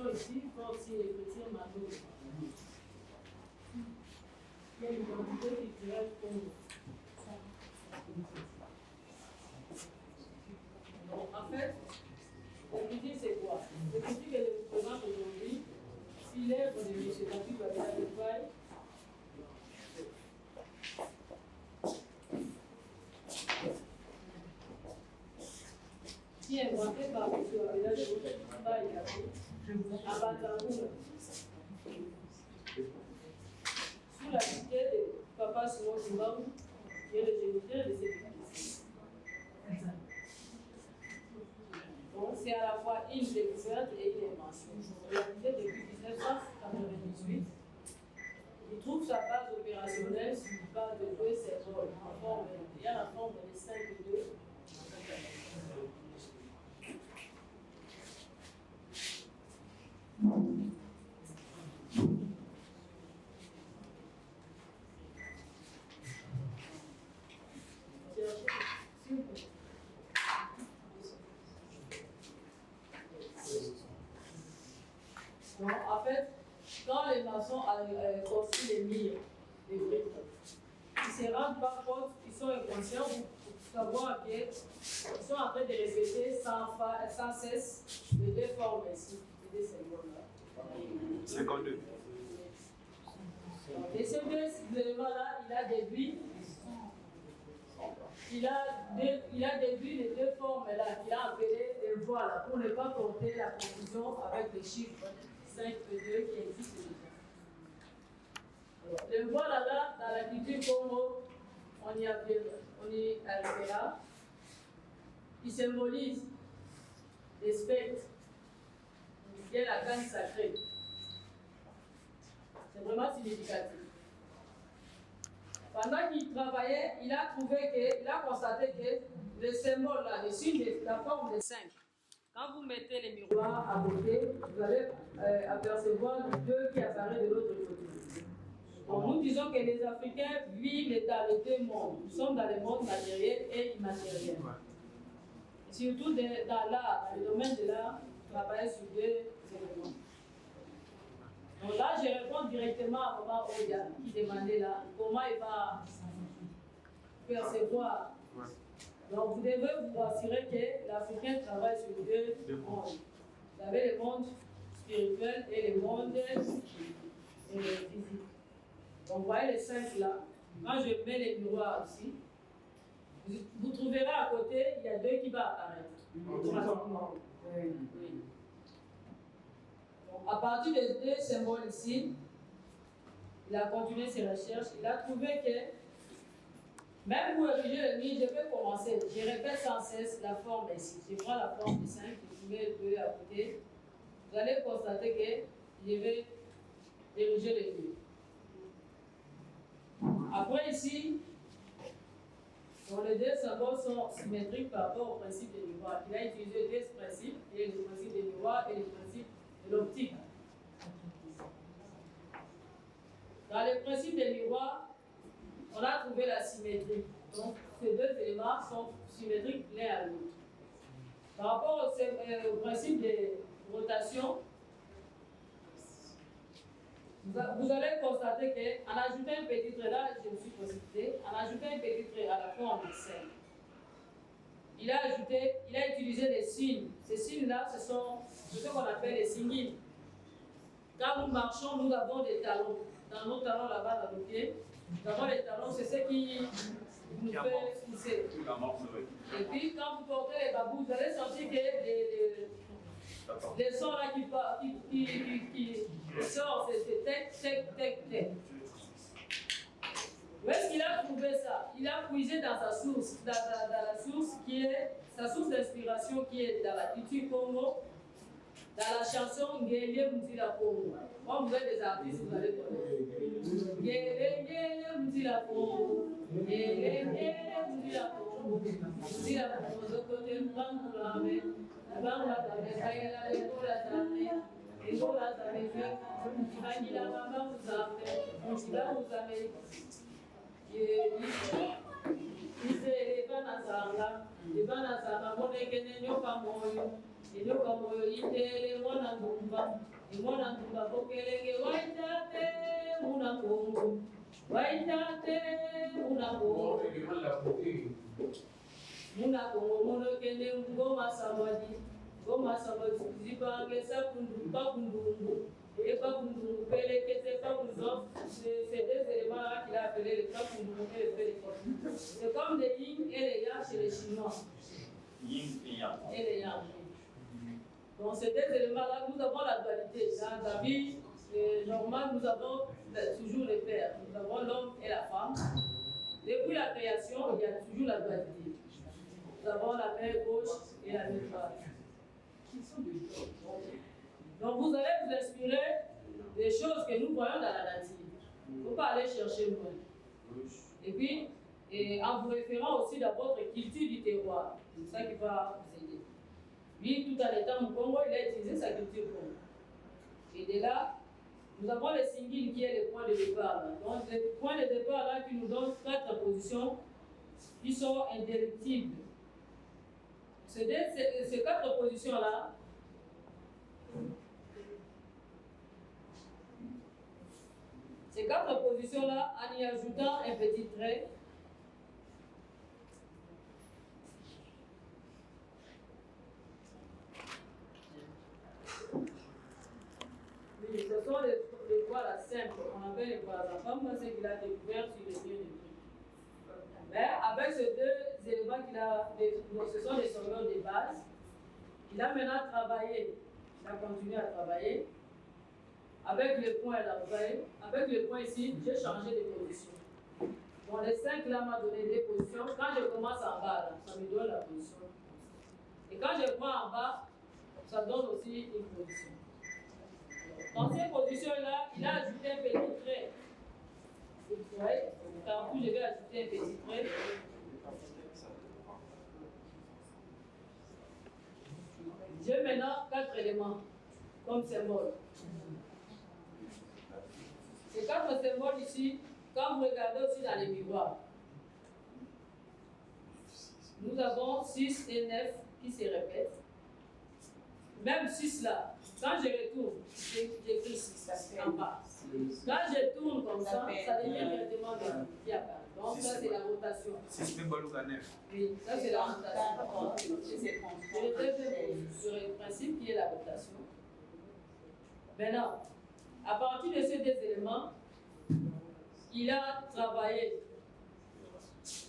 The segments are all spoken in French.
l'équation ici, quand si les petits manos, il y a une quantité qui serait comme donc, en fait, le petit c'est quoi? Le petit que je vous présente aujourd'hui, s'il est pour des métiers gratuits, il va bien le faire. Qui est inventé par M. Abela de Rochefort à Bantaboula, sous la tutelle de Papa Simon Zimbabwe, qui est le géniteur de cette église. Donc, c'est à la fois une découverte et une invention. Réalisé depuis 1998, il trouve sa base opérationnelle sur une base de deux symboles en forme, il y a la forme de 5 et 2. Donc, en fait, quand les maçons construisent les murs, les briques, ils ne se rendent pas compte, ils sont inconscients pour savoir qu'ils sont en train de répéter sans cesse les deux formes ici, les deux symboles-là. 52. Et ces deux éléments-là, il a déduit. Il a déduit les deux formes-là qu'il a appelées les voiles pour ne pas porter la confusion avec les chiffres 5 et 2 qui existent déjà. Les voiles là, dans la culture Congo, on y arrivera. Ils symbolisent les spectres, qui est la canne sacrée. C'est vraiment significatif. Pendant qu'il travaillait, il a constaté que le symbole là, le signe de la forme de 5, quand vous mettez les miroirs à côté, vous allez apercevoir le 2 qui apparaît de l'autre côté. Donc, nous disons que les Africains vivent dans les deux mondes. Nous sommes dans le monde matériel et immatériel. Et surtout dans l'art, dans le domaine de l'art, on travaille sur deux éléments. Donc là, je réponds directement à Maman Oya qui demandait là comment il va percevoir. Donc vous devez vous assurer que l'Africain travaille sur deux mondes. Vous avez le monde spirituel et le monde physique. Donc vous voyez les 5 là. Quand je mets les miroirs ici, vous trouverez à côté, il y a 2 qui vont apparaître. Oui. À partir des deux symboles ici, il a continué ses recherches. Il a trouvé que, même pour étudier le mille, je peux commencer. Je répète sans cesse la forme ici. Je prends la forme de 5, je mets le 2 à côté. Vous allez constater que je vais diriger le mille. Après ici, donc les deux symboles sont symétriques par rapport au principe des miroirs. Il a utilisé deux principes, et le principe des miroirs et le principe de l'optique. Dans le principe des miroirs, on a trouvé la symétrie. Donc, ces deux éléments sont symétriques l'un à l'autre. Par rapport au principe de rotation, vous allez constater qu'en ajoutant un petit trait, là, je me suis précipité, en ajoutant un petit trait à la forme de 5, il a utilisé des signes. Ces signes-là, ce sont ce qu'on appelle les signes. Quand nous marchons, nous avons des talons. Dans nos talons là-bas, dans nos pieds, nous avons les talons, c'est ce qui nous fait pousser. Et puis, quand vous portez les babous, vous allez sentir que les sons là qui sortent, c'est tec, tec, tec, tec. Où est-ce qu'il a trouvé ça? Il a puisé dans sa source, dans la source qui est sa source d'inspiration qui est dans la culture Congo, dans la chanson Ngele Mutila Congo. Quand vous êtes des artistes, vous allez connaître. Ngele Mutila Congo, Ngele Mutila Congo, Mutila Congo, Zokote Mpankulame, Bangla Tabekayela, Ebola Tame, Ebola Tame, Ibangila Mama Muzame, Mutila Muzame. Ise le bana zanga monekene nyoka moyo Et nous, comme il était mon angumba, et mon angumba, pour que les Waitate, mon angumba, Waitate, mon angumba. Muna Congo, Mono Kende, Goma Samadi, Goma Samadi, Zibange, Sakundu, Pakundu, et Pakundu, Pele, Kete, Pakundu, c'est des éléments qu'il a appelés les Pakundu et les Pele. C'est comme les yin et les yang chez les Chinois. Yin et yang. Et les yang. Donc, ces deux éléments-là, nous avons la dualité. Dans la vie normale, nous avons toujours les pères. Nous avons l'homme et la femme. Depuis la création, il y a toujours la dualité. Nous avons la main gauche et la main droite. Donc vous allez vous inspirer des choses que nous voyons dans la nature. Il ne faut pas aller chercher loin. Et puis, en vous référant aussi dans votre culture du terroir. C'est ça qui va vous aider. Lui, tout en étant au Congo, il a utilisé sa culture Congo. Et de là, nous avons le singing qui est le point de départ. Donc, le point de départ là qui nous donne 4 positions qui sont indélectibles. Ces 4 positions-là, en y ajoutant un petit trait, oui, ce sont les voiles simples, on appelle les voiles à femme, c'est qu'il a découvert sur les lieux de vie. Mais avec ces 2 éléments ce sont des symboles de base, il a maintenant travaillé, il a continué à travailler. Avec le point là, vous voyez, avec le point ici, j'ai changé de position. Bon, les 5 là m'a donné des positions. Quand je commence en bas, là, ça me donne la position. Et quand je prends en bas, ça donne aussi une position. Dans ces positions-là, il a ajouté un petit trait. Vous voyez, tantôt je vais ajouter un petit trait. J'ai maintenant 4 éléments comme symbole. Ces 4 symboles ici, quand vous regardez aussi dans les miroirs, nous avons 6 et 9 qui se répètent. Même 6 là, quand je retourne, j'écris 6 en bas. Quand je tourne comme ça devient directement qui apparaît. Donc ça c'est la rotation. C'est même pas le 9. Oui, ça c'est la rotation. Sur le principe qui est la rotation. Maintenant, à partir de ces 2 éléments, il a travaillé.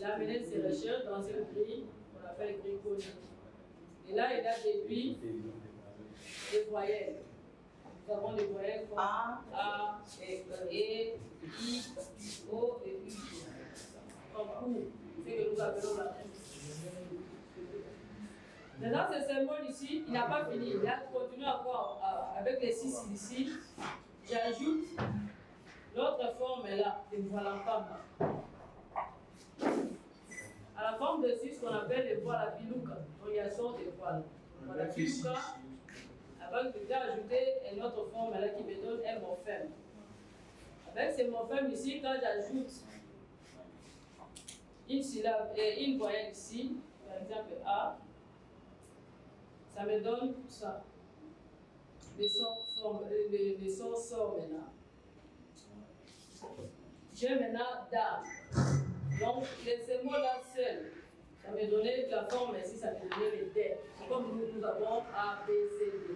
Il a mené ses recherches dans une grille qu'on appelle grille conique. Et là, il a déduit les voyelles. Nous avons les voyelles comme A, E, I, O et U. Comme pour, c'est que nous appelons la Maintenant, ce symbole ici, il n'a pas fini. Il a continué encore avec les 6 ici. J'ajoute l'autre forme là, de voile en femme. À la forme de 6 qu'on appelle les voiles à pilouka. Donc il y a sorte de voiles. Voilà, pilouka. Avec, j'ai ajouté une autre forme là qui me donne un morphème. Avec ces morphèmes ici, quand j'ajoute une syllabe et une voyelle ici, par exemple A, ça me donne ça. Le son sort maintenant. J'ai maintenant Da. Donc, ces mots-là seuls, ça me donnait la forme ici, ça me donnait le D. Comme nous avons A, B, C, D.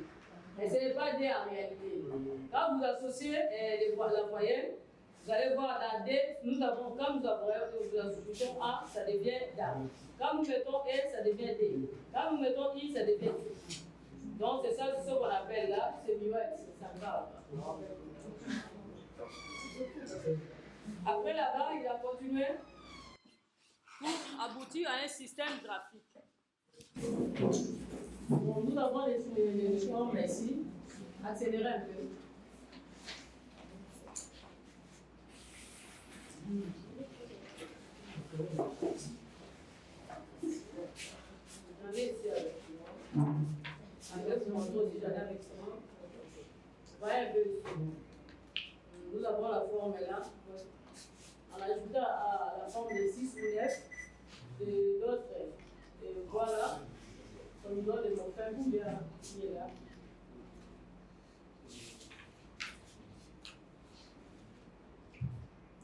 Mais ce n'est pas D en réalité. Quand vous associez la voyelle, vous allez voir dans D, quand nous ajoutons A, ça devient Da. Quand nous mettons E, ça devient D. Quand nous mettons I, ça devient D. Donc c'est ça, c'est ce qu'on appelle là, c'est muette, ça me parle. Après là-bas, il a continué pour aboutir à un système graphique. Bon, nous avons les formes ici. Accélérez un peu. J'en ai ici avec moi. Avec mon dos, si j'en ai avec moi. Voyez un peu ici. Nous avons la forme là. En ajoutant à la forme de 6 ou 9 de d'autres. Voilà. On lui donne des mots fins ou bien il est là.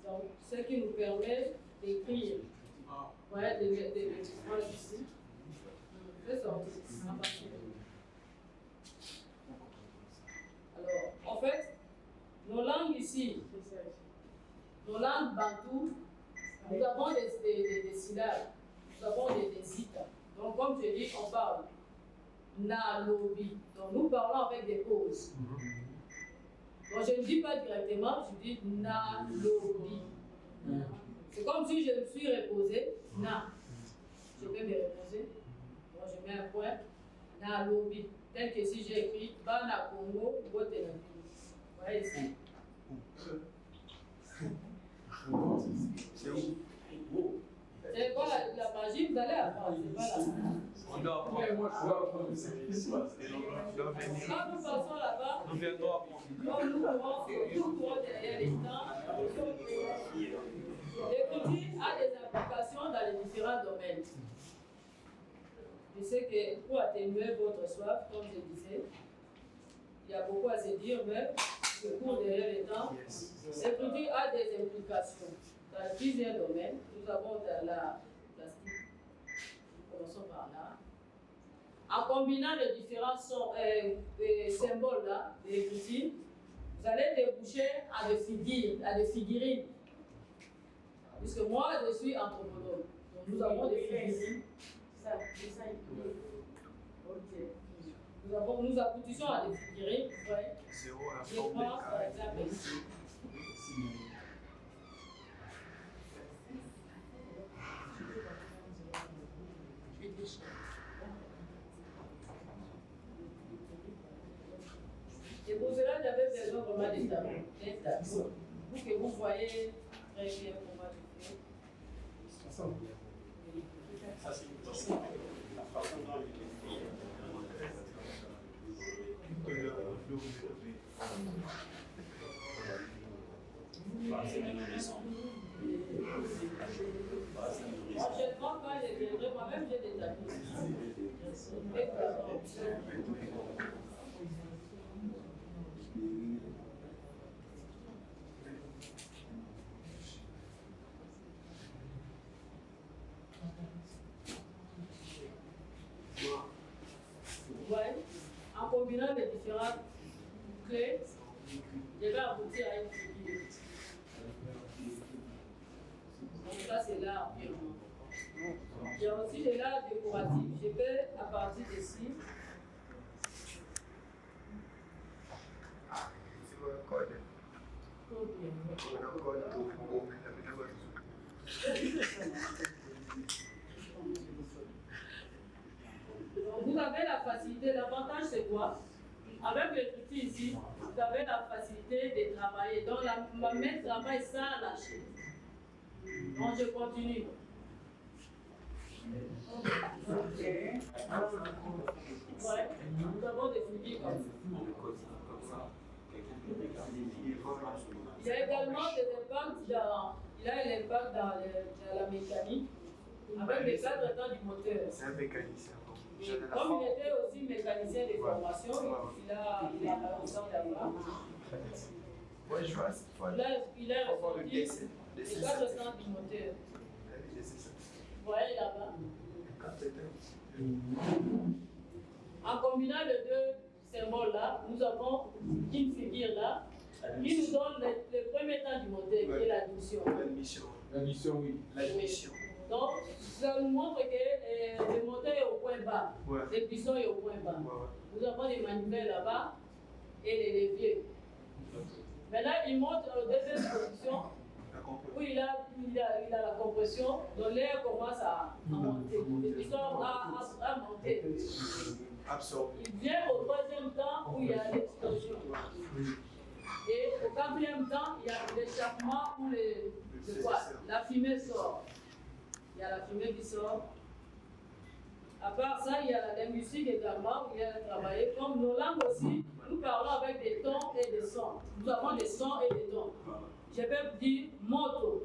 Donc, ce qui nous permet d'écrire. Ouais, voilà ici. Je vais sortir. Alors, en fait, nos langues ici, nos langues bantoues, nous avons des syllabes, nous avons des zitas. Donc, comme je dis, on parle na-lobi. Donc, nous parlons avec des pauses. Donc, je ne dis pas directement, je dis na-lobi. C'est comme si je me suis reposé, na. Je vais me reposer. Donc, je mets un point, na-lobi. Tel que si j'ai écrit Bana Congo, Botelaki. Vous voyez ici. C'est où? C'est quoi la magie? Vous allez apprendre, c'est pas la magie. On doit apprendre. Quand nous passons là-bas, Nous viendrons apprendre. comme nous courons derrière les temps, l'écriture a des applications dans les différents domaines. Je sais que pour atténuer votre soif, comme je disais, il y a beaucoup à se dire, mais je cours derrière les temps. L'écriture a des implications dans plusieurs domaines. Nous avons dans la plastique. Nous commençons par là. En combinant les différents symboles là, de l'écriture, vous allez déboucher à des figurines. Puisque moi, je suis anthropologue. Donc nous avons des figurines. Nous aboutissons à des figurines. Ouais. Je prends par exemple ici. Et pour cela, j'avais besoin vraiment des tableaux. Pour que vous voyez très bien comment je fais. Ça, c'est la façon dont il est fait. C'est nourrissant. Prochainement, quand je viendrai, moi-même, j'ai des tableaux. Ouais. En combinant les différentes clés, je vais aboutir à une figure. Donc ça, c'est l'art purement. Il y a aussi de l'art décoratif. Je vais, à partir d'ici, vous avez la facilité, l'avantage c'est quoi? Avec l'écriture ici, vous avez la facilité de travailler. Donc ma main travaille sans lâcher. Donc je continue. Ouais, nous avons des figures comme ça. Il y a également des impacts dans la mécanique, avec les cadres temps du moteur. C'est un mécanicien. Et comme il était aussi mécanicien de formation, il a réussi d'avoir. Ouais, je vois. Il a ressorti les cadres temps du moteur. Vous voyez là-bas. En combinant les deux symboles-là, nous avons une figure là qui nous donne le premier temps du moteur, qui est l'admission. L'admission, oui. L'admission. Donc, ça nous montre que le moteur est au point bas, le piston est au point bas. Nous avons des manivelles là-bas et les leviers. Maintenant, il montre la deuxième position où il a la compression, donc l'air commence à monter. Le piston a monté. Il vient au troisième temps où il y a l'explosion. Et au quatrième temps, il y a l'échappement où la fumée sort. Il y a la fumée qui sort. À part ça, il y a la musique également, où il y a travaillé. Comme nos langues aussi, nous parlons avec des tons et des sons. Nous avons des sons et des tons. Je peux dire moto.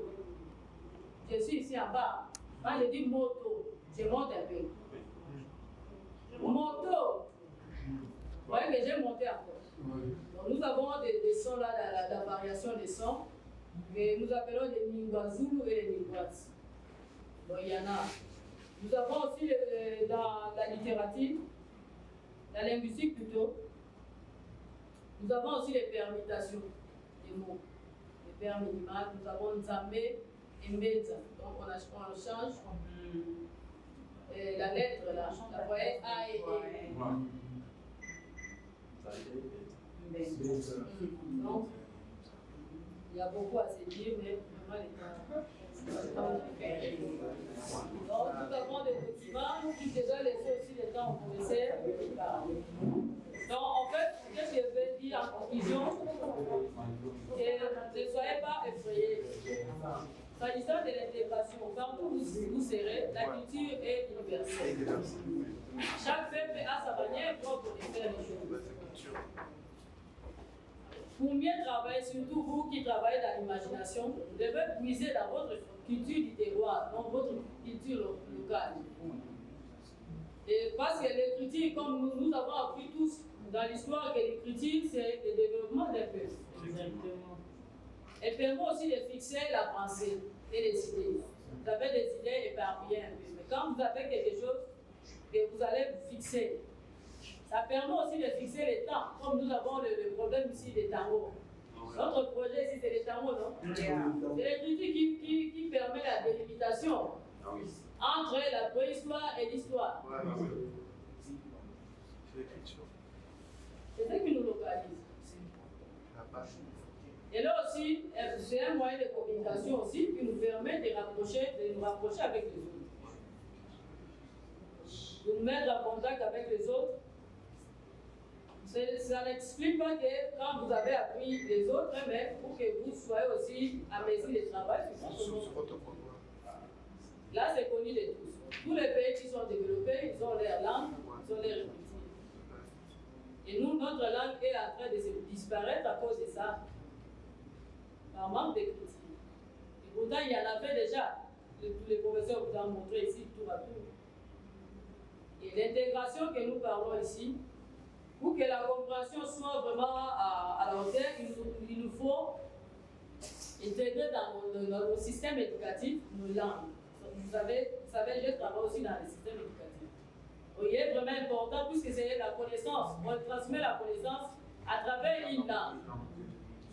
Je suis ici en bas. Quand je dis moto, je monte un peu. Moto. Vous voyez que j'ai monté encore. Donc, nous avons des sons là, la variation des sons, que nous appelons les Ningwazulu et les Ningwaz. Donc il y en a. Nous avons aussi dans la littérature, la linguistique plutôt, nous avons aussi les permutations des mots. Les paires minimales, nous avons Nzambe et Mbeza. Donc on change la lettre là, la voyelle A et E. Donc, il y a beaucoup à se dire, mais vraiment les temps. Donc, nous avons des documents qui déjà laissé aussi les temps au professeur. Donc, en fait, qu'est-ce que je veux dire en conclusion? Ne soyez pas effrayés. S'agissant de l'intégration, partout où vous serez, la culture est universelle. Chaque peuple a sa manière propre de faire les choses. Pour mieux travailler, surtout vous qui travaillez dans l'imagination, vous devez puiser dans votre culture du terroir, dans votre culture locale. Et parce que l'écriture, comme nous avons appris tous dans l'histoire, que l'écriture, c'est le développement d'un peuple. Elle permet aussi de fixer la pensée et les idées. Vous avez des idées éparpillées un peu, mais quand vous avez quelque chose que vous allez vous fixer, ça permet aussi de fixer les temps, comme nous avons le problème ici des tangos. Notre projet ici, c'est les tangos, non? C'est l'écriture qui permet la délimitation entre la préhistoire et l'histoire. C'est ce qui nous localise. Et là aussi, c'est un moyen de communication aussi qui nous permet de nous rapprocher avec les autres. De nous mettre en contact avec les autres. Ça n'explique pas que quand vous avez appris les autres, mais pour que vous soyez aussi à mesure de travail. Là, c'est connu de tous. Tous les pays qui sont développés, ils ont leur langue, ils ont leur culture. Et nous, notre langue est en train de se disparaître à cause de ça. Par manque d'écriture. Et pourtant, il y en avait déjà. Tous les professeurs vous ont montré ici, tout à tout. Et l'intégration que nous parlons ici, pour que la compréhension soit vraiment à la hauteur, il nous faut intégrer dans notre système éducatif nos langues. Vous savez, je travaille aussi dans le système éducatif. Il est vraiment important puisque c'est la connaissance. On transmet la connaissance à travers une langue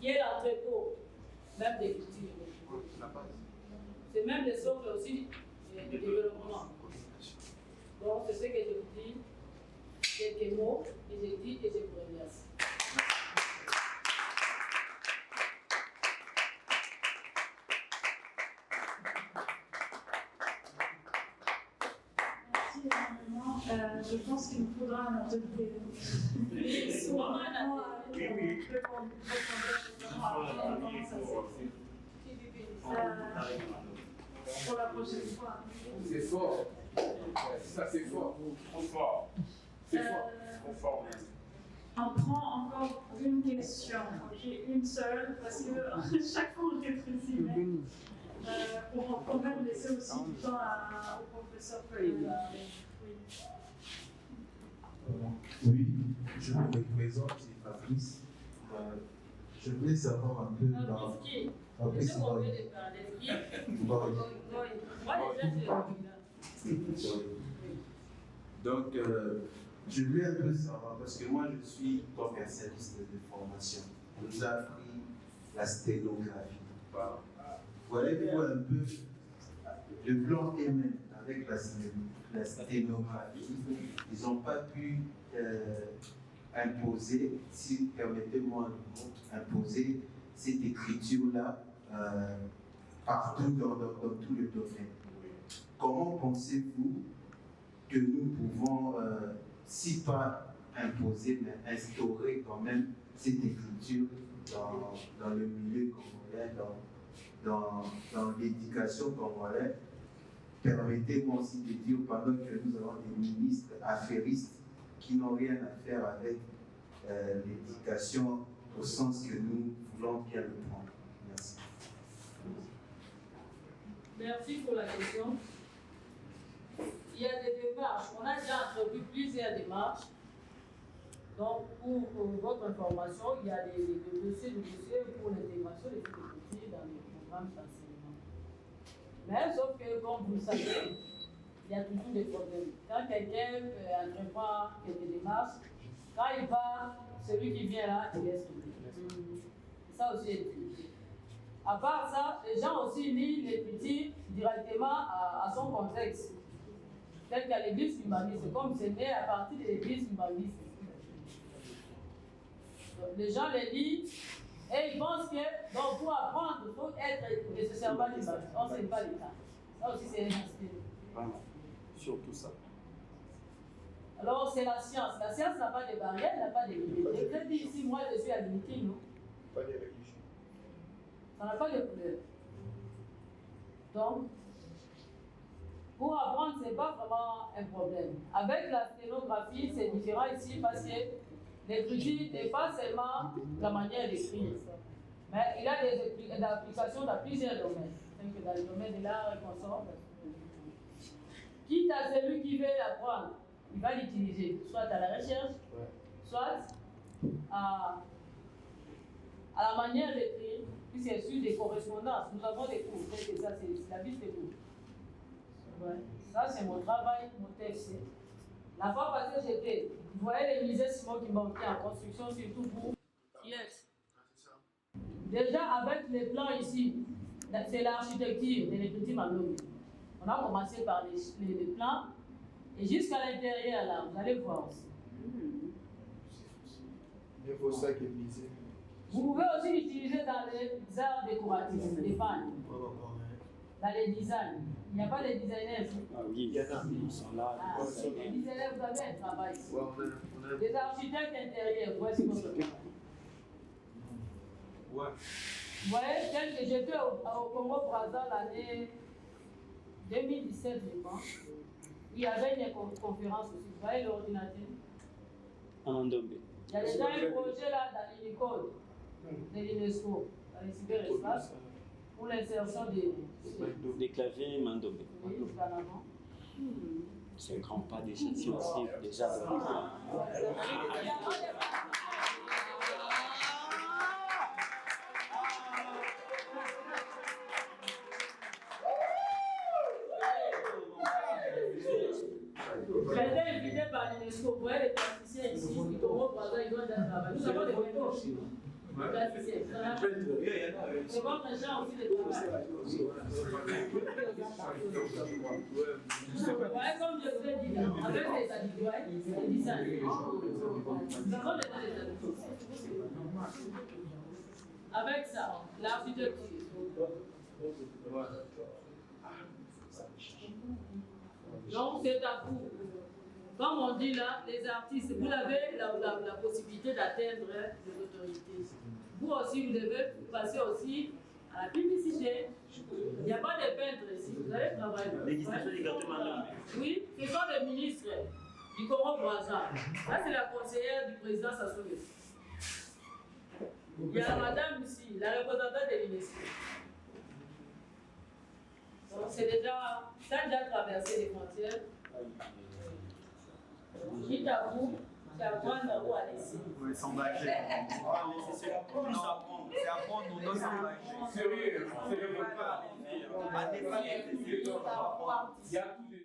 qui est l'entrepôt, même des cultures. C'est même le socle aussi du développement. Donc, c'est ce que je vous dis. Quelques mots, et je dis et je vous remercie. Je pense qu'il me faudra un atelier. Pour la prochaine fois. C'est fort. Ça, c'est fort. Trop fort. C'est fort. Trop fort. On prend encore une question. J'ai une seule parce que chaque fois on rétrécit. Pour quand même laisser aussi du temps au professeur Freud. Oui, je me représente, c'est Fabrice. Je voulais savoir un peu dans... Fabrice Donc, je voulais un peu savoir, parce que moi je suis commercialiste de formation. On nous a appris la sténographie. Voyez-vous un peu le blanc et même avec la sténographie, ils n'ont pas pu imposer, si permettez-moi le mot, imposer cette écriture-là partout dans tout le domaine. Comment pensez-vous que nous pouvons, si pas imposer, mais instaurer quand même cette écriture dans le milieu congolais, dans l'éducation congolaise? Permettez-moi aussi de dire, pendant que nous avons des ministres affairistes qui n'ont rien à faire avec l'éducation au sens que nous voulons bien le prendre. Merci. Merci pour la question. il y a des démarches. On a déjà entrepris plusieurs démarches. Donc, pour votre information, il y a des dossiers pour l'intégration des petits dans les programmes d'enseignement. Mais sauf que, comme vous le savez, il y a toujours des problèmes. Quand quelqu'un entreprend quelques démarches, quand il va, celui qui vient là, il laisse tomber. Ça aussi est difficile. À part ça, les gens aussi lient les petits directement à son contexte. Tel qu'à l'église humaniste, comme c'est né à partir de l'église humaniste. Donc, les gens les lisent et ils pensent que donc, pour apprendre, il faut être nécessairement humaniste. Or, ce n'est pas le cas. Ça aussi, c'est un aspect. Vraiment, surtout ça. Alors, c'est la science. La science n'a pas de barrière, elle n'a pas de limite. Je vous ai dit ici, moi, je suis habilité, non? Pas de religion. Ça n'a pas de couleur. Donc, pour apprendre, ce n'est pas vraiment un problème. Avec la sténographie, c'est différent ici parce que l'écriture n'est pas seulement la manière d'écrire, mais il a des applications dans plusieurs domaines. Donc, dans le domaine de l'art et consorts. Quitte à celui qui veut l'apprendre, il va l'utiliser, soit à la recherche, soit à la manière d'écrire, puis c'est sur des correspondances. Nous avons des cours, c'est ça, c'est la liste des cours. Ouais. Ça, c'est mon travail, mon texte. La fois passée, j'étais. Vous voyez les musées Simon qui m'ont en construction, surtout pour. Yes. Déjà, avec les plans ici, c'est l'architecture de l'écriture Mandongue. On a commencé par les plans, et jusqu'à l'intérieur, là, vous allez voir aussi. Il faut ça qui est visé. Vous pouvez aussi l'utiliser dans les arts décoratifs, les pannes, dans les designs. Il n'y a pas de designers ici. Ah oui, il y en a. Ils sont là. Ah, les designers, vous avez un travail ici. Les architectes intérieurs, voici votre travail. Ouais. Vous voyez, tel que j'étais au Congo-Brazza l'année 2017, je pense, il y avait une conférence aussi. Vous voyez l'ordinateur? Il y a déjà un projet là dans l'Unicode de l'UNESCO, dans les cyberespaces, pour l'insertion des claviers Mandongue. Oui, jusqu'en avant. C'est un grand pas des scientifiques déjà. J'ai été invité par l'UNESCO. Vous voyez les plasticiens ici, du Congo-Brazza, ils ont déjà travaillé. Nous avons des photos aussi. Les plasticiens. C'est votre champ aussi de travail. Vous voyez, comme je vous ai dit, avec les habitués, les designs. Nous avons déjà des habitués. Avec ça, l'architecture. Donc, c'est à vous. Comme on dit là, les artistes, vous avez la possibilité d'atteindre les autorités. Vous aussi, vous devez passer aussi à la publicité. Il n'y a pas de peintres ici, vous allez travailler. Législation des gâteaux Mandongue. Oui, ce sont des ministres du Congo-Brazza. Là, c'est la conseillère du président Sassou Nguesso. Il y a la madame ici, la représentante de l'UNESCO. Donc, c'est déjà, ça a déjà traversé les frontières. Quitte à vous, c'est à prendre ou à laisser. Oui, s'engager. C'est plus apprendre. C'est apprendre, on doit s'engager. Sérieux, c'est le repas. À défaire. Il y a tous les